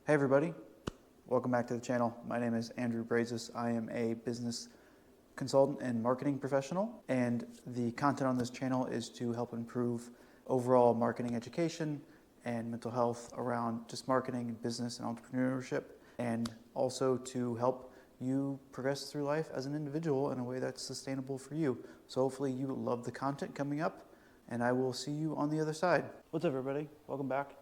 Hey everybody, welcome back to the channel. My name is Andrew Brazis. I am a business consultant and marketing professional, and the content on this channel is to help improve overall marketing education and mental health around just marketing and business and entrepreneurship, and also to help you progress through life as an individual in a way that's sustainable for you. So hopefully you love the content coming up, and I will see you on the other side. What's up everybody? Welcome back.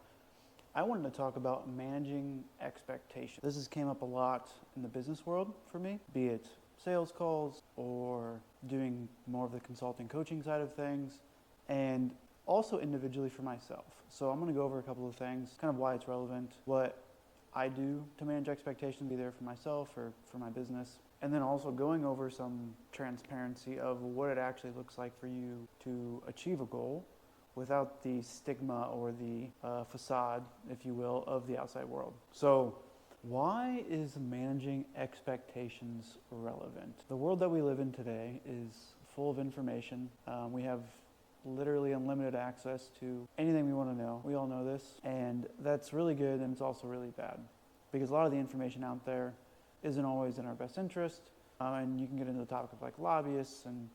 I wanted to talk about managing expectations. This has came up a lot in the business world for me, be it sales calls or doing more of the consulting coaching side of things, and also individually for myself. So I'm going to go over a couple of things, kind of why it's relevant, what I do to manage expectations, either for myself or for my business, and then also going over some transparency of what it actually looks like for you to achieve a goal without the stigma or the facade, if you will, of the outside world. So why is managing expectations relevant? The world that we live in today is full of information. We have literally unlimited access to anything we want to know. We all know this, and that's really good, and it's also really bad because a lot of the information out there isn't always in our best interest, and you can get into the topic of like lobbyists and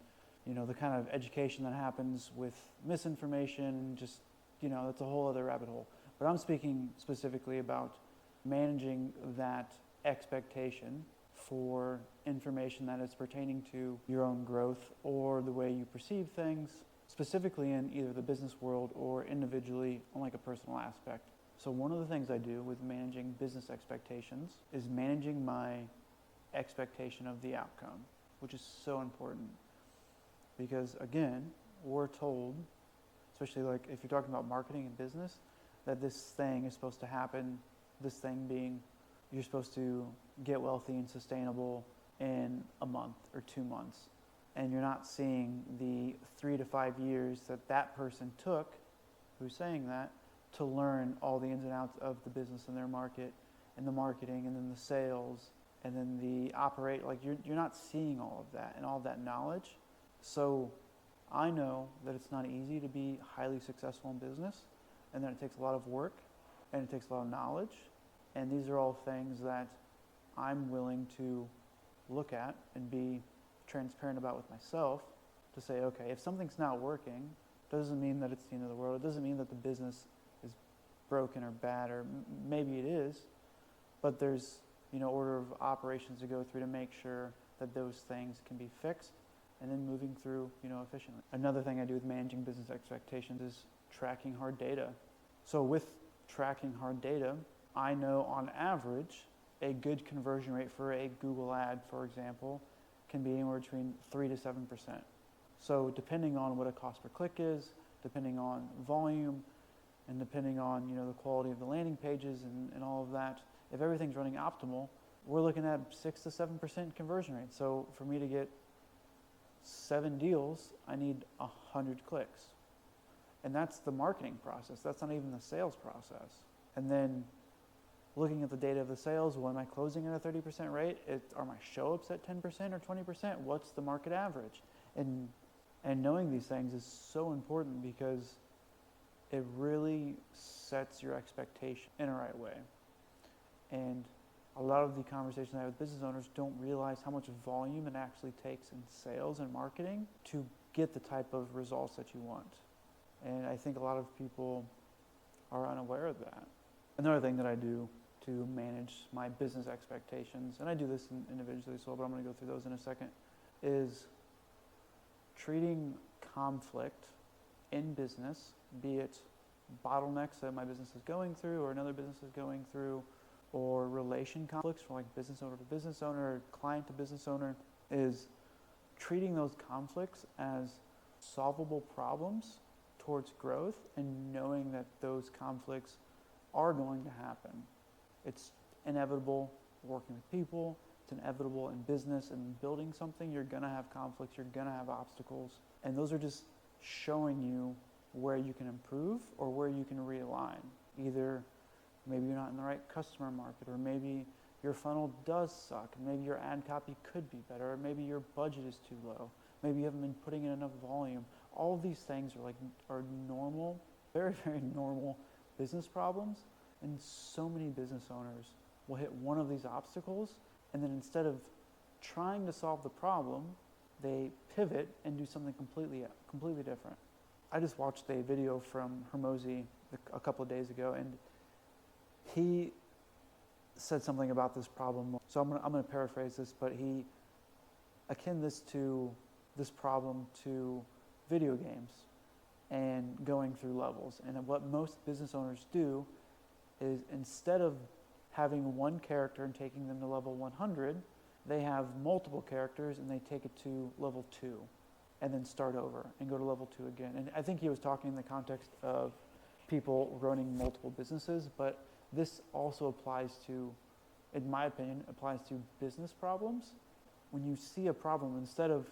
the kind of education that happens with misinformation, just, that's a whole other rabbit hole. But I'm speaking specifically about managing that expectation for information that is pertaining to your own growth or the way you perceive things, specifically in either the business world or individually on like a personal aspect. So one of the things I do with managing business expectations is managing my expectation of the outcome, which is so important. Because again, we're told, especially like if you're talking about marketing and business, that this thing is supposed to happen, this thing being you're supposed to get wealthy and sustainable in a month or 2 months. And you're not seeing the 3 to 5 years that person took, who's saying that, to learn all the ins and outs of the business and their market and the marketing and then the sales and then the operate. Like you're not seeing all of that and all of that knowledge. So I know that it's not easy to be highly successful in business, and that it takes a lot of work and it takes a lot of knowledge. And these are all things that I'm willing to look at and be transparent about with myself to say, okay, if something's not working, doesn't mean that it's the end of the world. It doesn't mean that the business is broken or bad, or maybe it is, but there's, order of operations to go through to make sure that those things can be fixed and then moving through, efficiently. Another thing I do with managing business expectations is tracking hard data. So with tracking hard data, I know on average, a good conversion rate for a Google ad, for example, can be anywhere between 3 to 7%. So depending on what a cost per click is, depending on volume, and depending on, the quality of the landing pages and all of that, if everything's running optimal, we're looking at 6 to 7% conversion rate. So for me to get 7 deals, I need 100 clicks. And that's the marketing process. That's not even the sales process. And then looking at the data of the sales, well, am I closing at a 30% rate? Are my show-ups at 10% or 20%? What's the market average? And knowing these things is so important because it really sets your expectation in a right way. And a lot of the conversations I have with business owners don't realize how much volume it actually takes in sales and marketing to get the type of results that you want. And I think a lot of people are unaware of that. Another thing that I do to manage my business expectations, and I do this individually as well, but I'm going to go through those in a second, is treating conflict in business, be it bottlenecks that my business is going through or another business is going through, or relation conflicts from like business owner to business owner, or client to business owner, is treating those conflicts as solvable problems towards growth and knowing that those conflicts are going to happen. It's inevitable working with people, it's inevitable in business and building something. You're going to have conflicts, you're going to have obstacles, and those are just showing you where you can improve or where you can realign. Either maybe you're not in the right customer market, or maybe your funnel does suck, and maybe your ad copy could be better, or maybe your budget is too low, maybe you haven't been putting in enough volume. All of these things are normal, very, very normal business problems And so many business owners will hit one of these obstacles, and then instead of trying to solve the problem, they pivot and do something completely different. I just watched a video from Hermosi a couple of days ago, and he said something about this problem. So I'm going to paraphrase this, but he akin this problem to video games and going through levels. And what most business owners do is, instead of having one character and taking them to level 100, they have multiple characters and they take it to level 2 and then start over and go to level 2 again. And I think he was talking in the context of people running multiple businesses, but this also applies to, in my opinion, applies to business problems. When you see a problem, instead of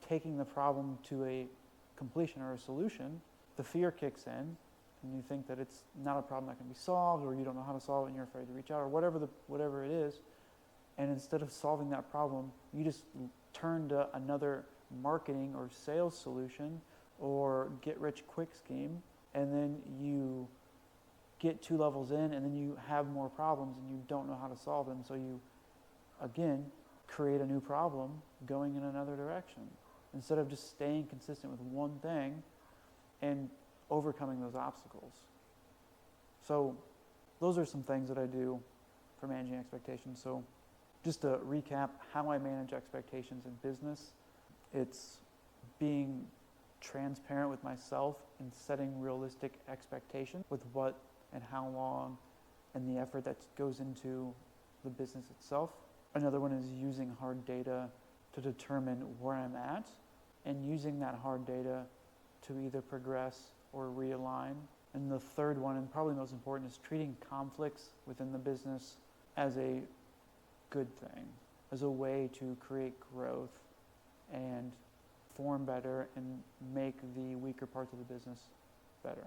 taking the problem to a completion or a solution, the fear kicks in and you think that it's not a problem that can be solved, or you don't know how to solve it and you're afraid to reach out, or whatever it is. And instead of solving that problem, you just turn to another marketing or sales solution or get rich quick scheme, and then you get 2 levels in and then you have more problems and you don't know how to solve them. So you, again, create a new problem going in another direction, instead of just staying consistent with one thing and overcoming those obstacles. So those are some things that I do for managing expectations. So just to recap how I manage expectations in business, it's being transparent with myself and setting realistic expectations with what and how long and the effort that goes into the business itself. Another one is using hard data to determine where I'm at, and using that hard data to either progress or realign. And the third one, and probably most important, is treating conflicts within the business as a good thing, as a way to create growth and perform better and make the weaker parts of the business better.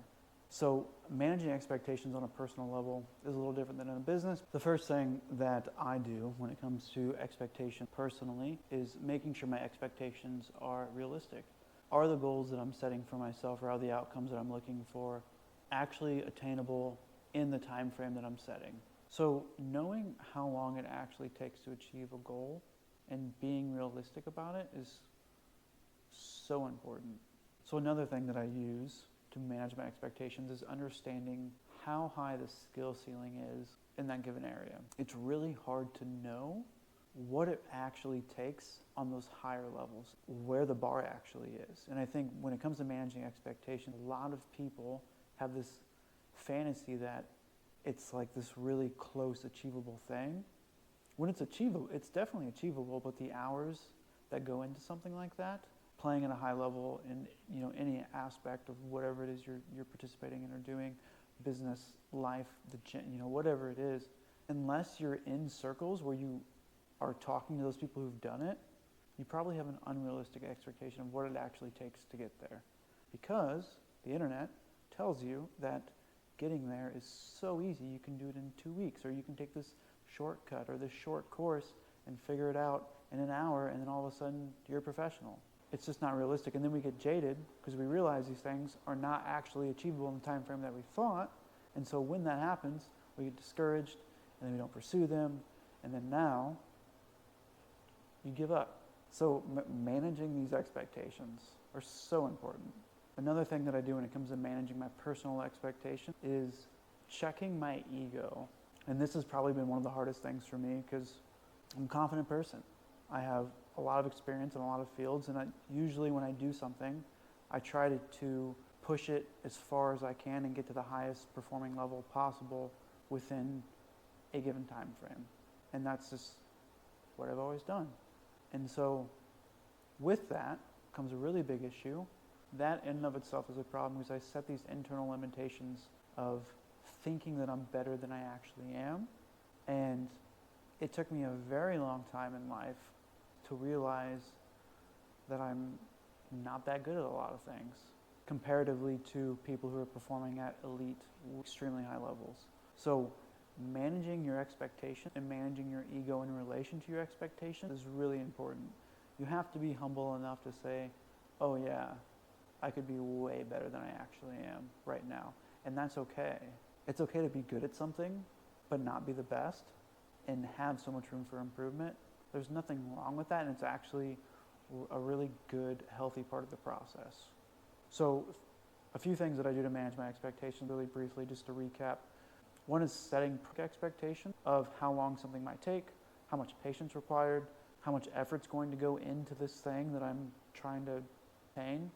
So managing expectations on a personal level is a little different than in a business. The first thing that I do when it comes to expectation personally is making sure my expectations are realistic. Are the goals that I'm setting for myself, or are the outcomes that I'm looking for actually attainable in the time frame that I'm setting? So knowing how long it actually takes to achieve a goal and being realistic about it is so important. So another thing that I use to manage my expectations is understanding how high the skill ceiling is in that given area. It's really hard to know what it actually takes on those higher levels, where the bar actually is. And I think when it comes to managing expectations, a lot of people have this fantasy that it's like this really close, achievable thing. When it's achievable, it's definitely achievable, but the hours that go into something like that, playing at a high level in any aspect of whatever it is you're participating in or doing, business, life, whatever it is, unless you're in circles where you are talking to those people who've done it, you probably have an unrealistic expectation of what it actually takes to get there. Because the internet tells you that getting there is so easy, you can do it in 2 weeks, or you can take this shortcut or this short course and figure it out in an hour, and then all of a sudden you're a professional. It's just not realistic. And then we get jaded because we realize these things are not actually achievable in the time frame that we thought. And so when that happens, we get discouraged, and then we don't pursue them, and then now you give up. So managing these expectations are so important. Another thing that I do when it comes to managing my personal expectation is checking my ego. And this has probably been one of the hardest things for me because I'm a confident person. I have a lot of experience in a lot of fields, and usually when I do something, I try to push it as far as I can and get to the highest performing level possible within a given time frame. And that's just what I've always done. And so with that comes a really big issue. That in and of itself is a problem because I set these internal limitations of thinking that I'm better than I actually am. And it took me a very long time in life to realize that I'm not that good at a lot of things comparatively to people who are performing at elite, extremely high levels. So managing your expectation and managing your ego in relation to your expectation is really important. You have to be humble enough to say, oh yeah, I could be way better than I actually am right now. And that's okay. It's okay to be good at something, but not be the best and have so much room for improvement. There's nothing wrong with that, and it's actually a really good, healthy part of the process. So a few things that I do to manage my expectations really briefly, just to recap. One is setting expectation of how long something might take, how much patience required, how much effort's going to go into this thing that I'm trying to attain.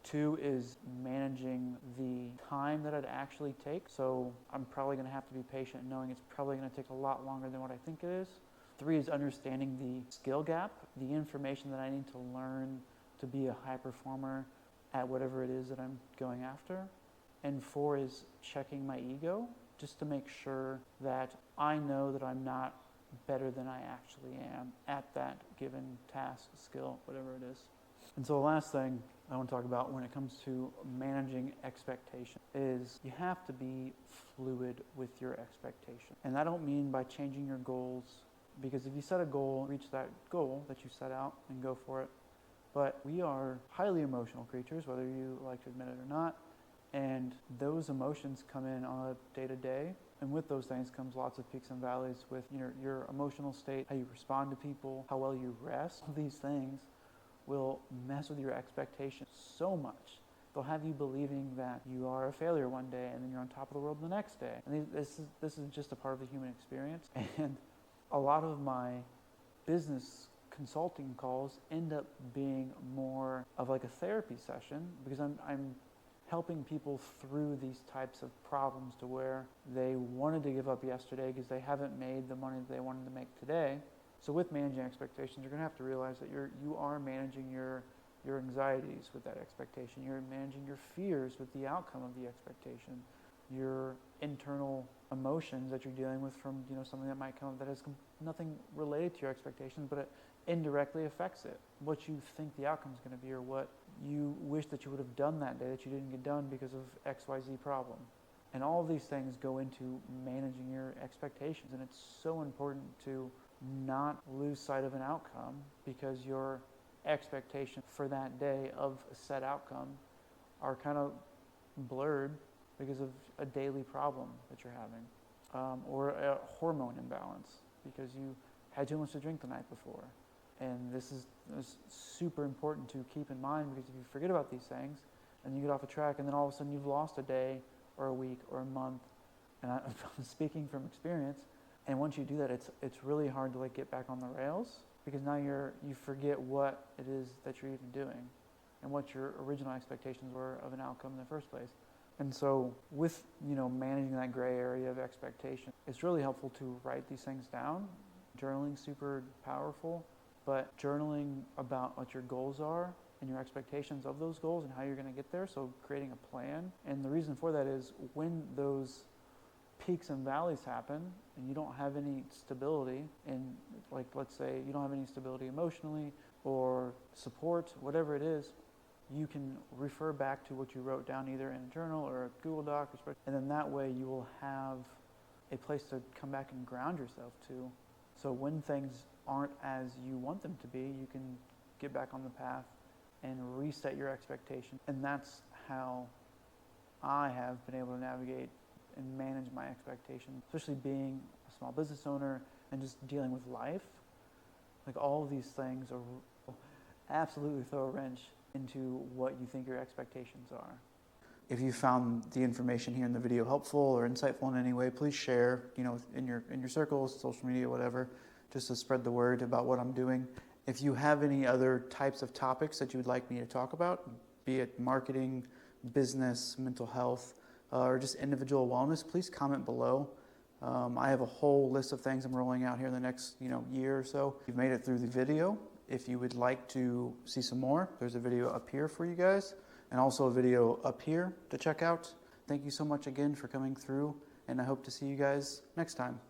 Two is managing the time that it actually takes. So I'm probably going to have to be patient, knowing it's probably going to take a lot longer than what I think it is. Three is understanding the skill gap, the information that I need to learn to be a high performer at whatever it is that I'm going after. And four is checking my ego, just to make sure that I know that I'm not better than I actually am at that given task, skill, whatever it is. And so the last thing I want to talk about when it comes to managing expectation is you have to be fluid with your expectation. And I don't mean by changing your goals, because if you set a goal, reach that goal that you set out and go for it. But we are highly emotional creatures, whether you like to admit it or not. And those emotions come in on a day-to-day. And with those things comes lots of peaks and valleys with your emotional state, how you respond to people, how well you rest. All these things will mess with your expectations so much. They'll have you believing that you are a failure one day and then you're on top of the world the next day. And this is just a part of the human experience. And a lot of my business consulting calls end up being more of like a therapy session, because I'm helping people through these types of problems to where they wanted to give up yesterday because they haven't made the money that they wanted to make today. So with managing expectations, you're going to have to realize that you are managing your anxieties with that expectation. You're managing your fears with the outcome of the expectation. Your internal emotions that you're dealing with from something that might come up that has nothing related to your expectations, but it indirectly affects it. What you think the outcome is going to be, or what you wish that you would have done that day that you didn't get done because of XYZ problem. And all of these things go into managing your expectations. And it's so important to not lose sight of an outcome, because your expectation for that day of a set outcome are kind of blurred because of a daily problem that you're having, or a hormone imbalance because you had too much to drink the night before. And this is super important to keep in mind, because if you forget about these things and you get off a track, and then all of a sudden you've lost a day or a week or a month, and I'm speaking from experience, and once you do that, it's really hard to get back on the rails, because now you forget what it is that you're even doing and what your original expectations were of an outcome in the first place. And so with managing that gray area of expectation, it's really helpful to write these things down. Journaling's super powerful. But journaling about what your goals are and your expectations of those goals and how you're going to get there, so creating a plan. And the reason for that is when those peaks and valleys happen and you don't have any stability in, let's say you don't have any stability emotionally or support, whatever it is, you can refer back to what you wrote down either in a journal or a Google Doc, and then that way you will have a place to come back and ground yourself to. So when things aren't as you want them to be, you can get back on the path and reset your expectation. And that's how I have been able to navigate and manage my expectations, especially being a small business owner and just dealing with life. All of these things are absolutely throw a wrench into what you think your expectations are. If you found the information here in the video helpful or insightful in any way, please share, in your circles, social media, whatever, just to spread the word about what I'm doing. If you have any other types of topics that you would like me to talk about, be it marketing, business, mental health, or just individual wellness, please comment below. I have a whole list of things I'm rolling out here in the next year or so. If you've made it through the video, if you would like to see some more, there's a video up here for you guys, and also a video up here to check out. Thank you so much again for coming through, and I hope to see you guys next time.